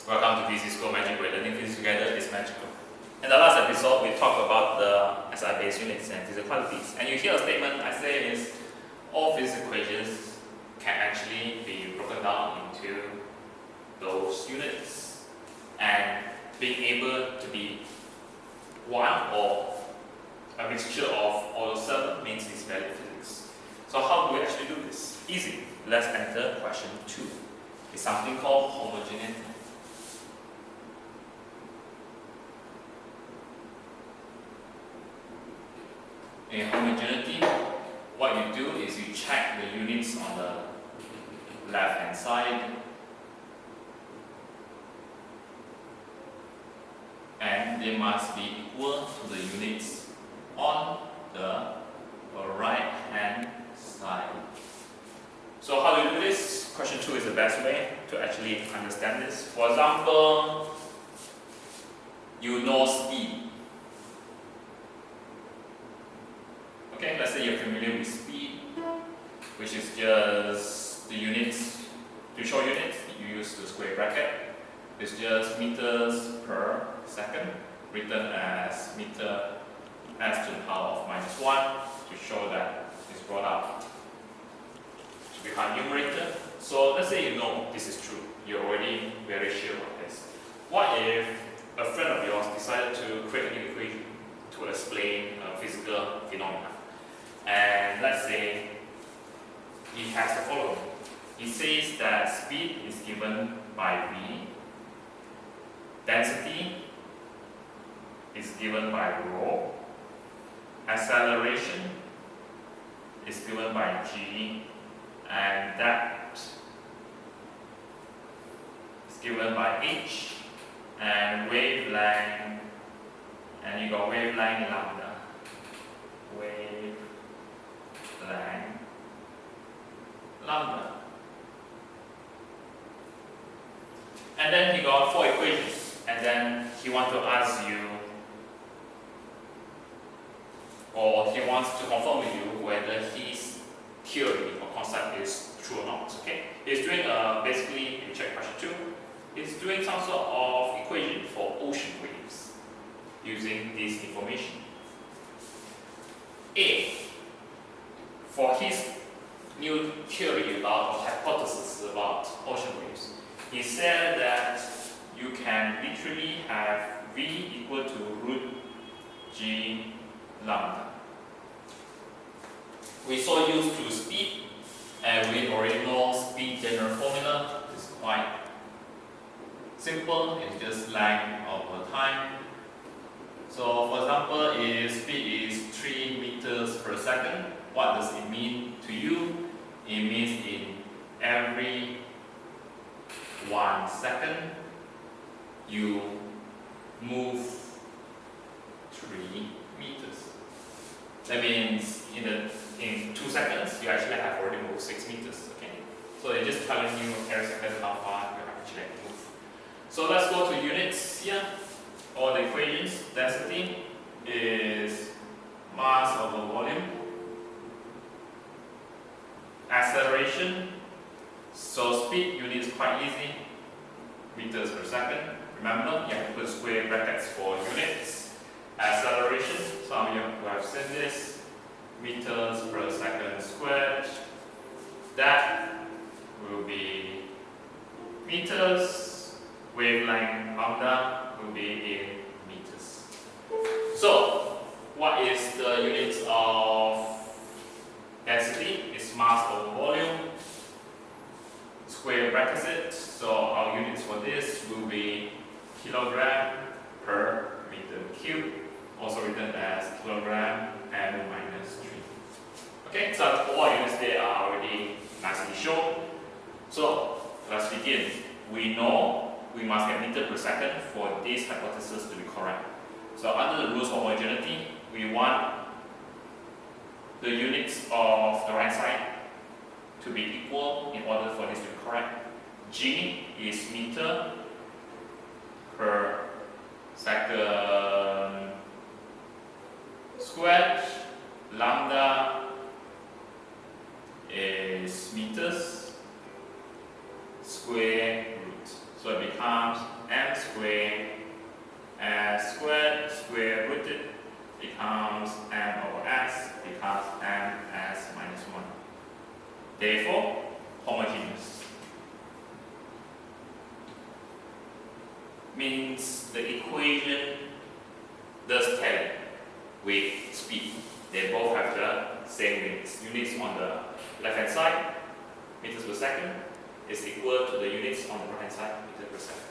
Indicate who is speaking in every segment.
Speaker 1: Welcome to DC School Magic, where learning things together is magical. In the last episode, we talked about the SI-based units and physical quantities. And you hear a statement I say is, all physics equations can actually be broken down into those units. And being able to be one or a mixture of all those seven means it's valid physics. So how do we actually do this? Easy. Let's enter question 2. It's something called homogeneity. In homogeneity, what you do is you check the units on the left hand side and they must be equal to the units on the right hand side. So how do you do this? Question 2 is the best way to actually understand this. For example, you know speed. Okay, let's say you're familiar with speed, which is just the units. To show units, you use the square bracket. It's just meters per second, written as meter s to the power of minus 1 to show that it's brought up to become numerator. So let's say you know this is true. You're already very sure of this. What if a friend of yours decided to create an equation to explain a physical phenomenon? And let's say he has the following. He says that speed is given by v, density is given by rho, acceleration is given by g, and that is given by h, and wavelength, and you got wavelength lambda. Lambda. And then he got 4 equations, and then he wants to ask you, or he wants to confirm with you whether his theory or concept is true or not. Okay, he's doing basically, you check question 2, he's doing some sort of equation for ocean waves using this information. A, for his new theory about, or hypothesis about ocean waves, he said that you can literally have v equal to root g lambda. We so used to speed, and we already know speed general formula is quite simple. It's just length over time. So for example, if speed is 3 meters per second, what does it mean to you? It means in every 1 second, you move 3 meters. That means in 2 seconds, you actually have already moved 6 meters. Okay, so it's just telling you every second how far you actually move. So let's go to units here. All the equations. Density is mass over volume. Acceleration, so speed unit is quite easy, meters per second. Remember, you have to put square brackets for units. Acceleration, some of you who have seen this, meters per second squared. That will be meters. Wavelength lambda will be in meters. So, what is the units of density? It's mass over volume. Square brackets it. So our units for this will be kilogram per meter cube, also written as kilogram m minus 3. Okay, so all units there are already nicely shown. So let's begin. We know we must get meter per second for this hypothesis to be correct. So under the rules of homogeneity, we want the units of the right side to be equal in order for this to be correct. G is meter per second squared. Lambda is meters square root. So it becomes becomes m over s because m s minus 1. Therefore, homogeneous. Means the equation does tally with speed. They both have the same units. Units on the left hand side, meters per second, is equal to the units on the right hand side, meters per second.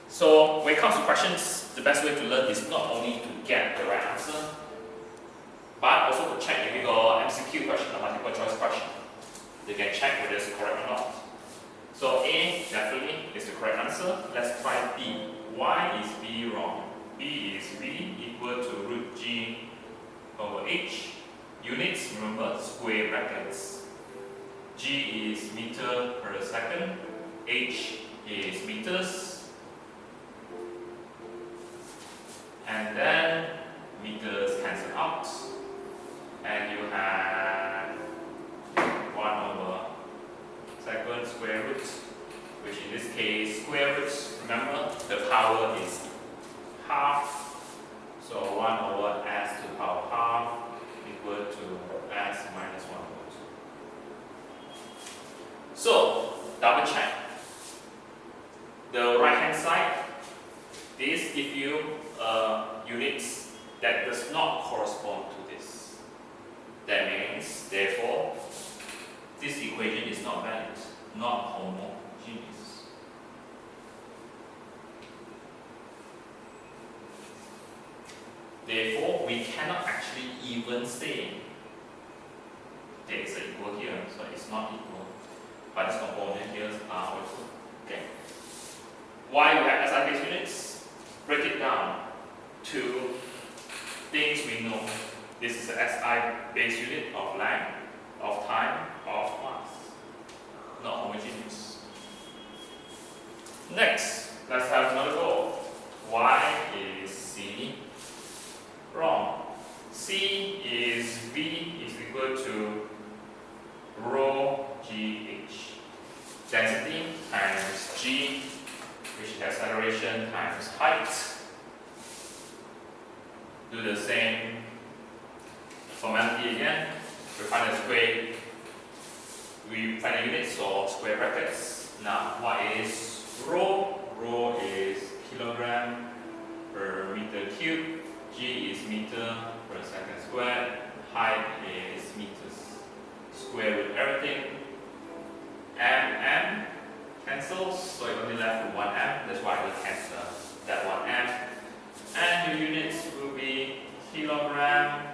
Speaker 1: So when it comes to questions, the best way to learn is not only to get the right answer, but also to check if you got MCQ question or multiple choice question. You can check whether it's correct or not. So A definitely is the correct answer. Let's try B. Why is B wrong? B is V equal to root G over H. Units, remember, square brackets. G is meter per second. H is meters. And then meters cancel out. And you have 1 over second square root, which in this case, square root, remember, the power is half. So 1 over s to the power half equal to s minus 1 volt. So, double check. The right hand side, this gives you units that does not correspond to this. That means, therefore, this equation is not valid, not homogeneous. Therefore, we cannot actually even say there is an equal here, so it's not equal. But this component here are also. Okay. Why we have SI based units? Break it down to things we know. This is an SI based unit of length, of time, of mass. Not homogeneous. Next, let's have another goal. Why is C wrong? C is V is equal to rho GH. Density times G, which is acceleration times height. Do the same formality again. We find the square. We find the units or square brackets. Now, what is rho? Rho is kilogram per meter cube. G is meter per second squared. Height is meters. Square root everything. M cancels, so you're only left with 1m. That's why I will cancel that 1m. And your units will be kilogram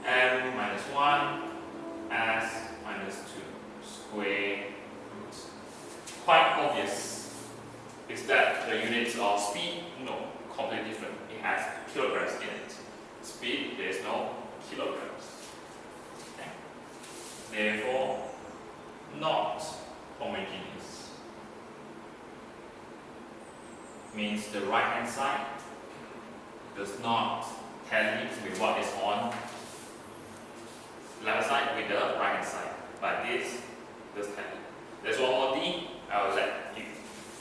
Speaker 1: m minus 1 s minus 2 square root. Quite obvious. Is that the units of speed? No, completely different. It has kilograms in it. Speed, there is no kilograms. Okay. Therefore, not homogeneous. Means the right hand side does not tally with what is on left side with the right hand side, but this does tally. There's one more D. I will let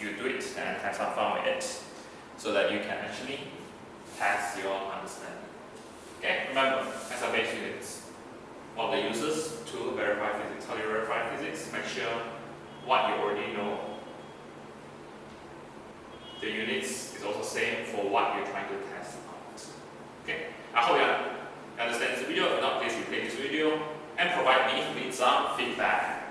Speaker 1: you do it and have some fun with it, so that you can actually test your understanding. Okay, remember, SI based units. What the uses to verify physics. How do you verify physics? Make sure what you already know. The units is also same for what you're trying to test out. Okay, I hope you understand this video. If not, please replay this video and provide me with some feedback.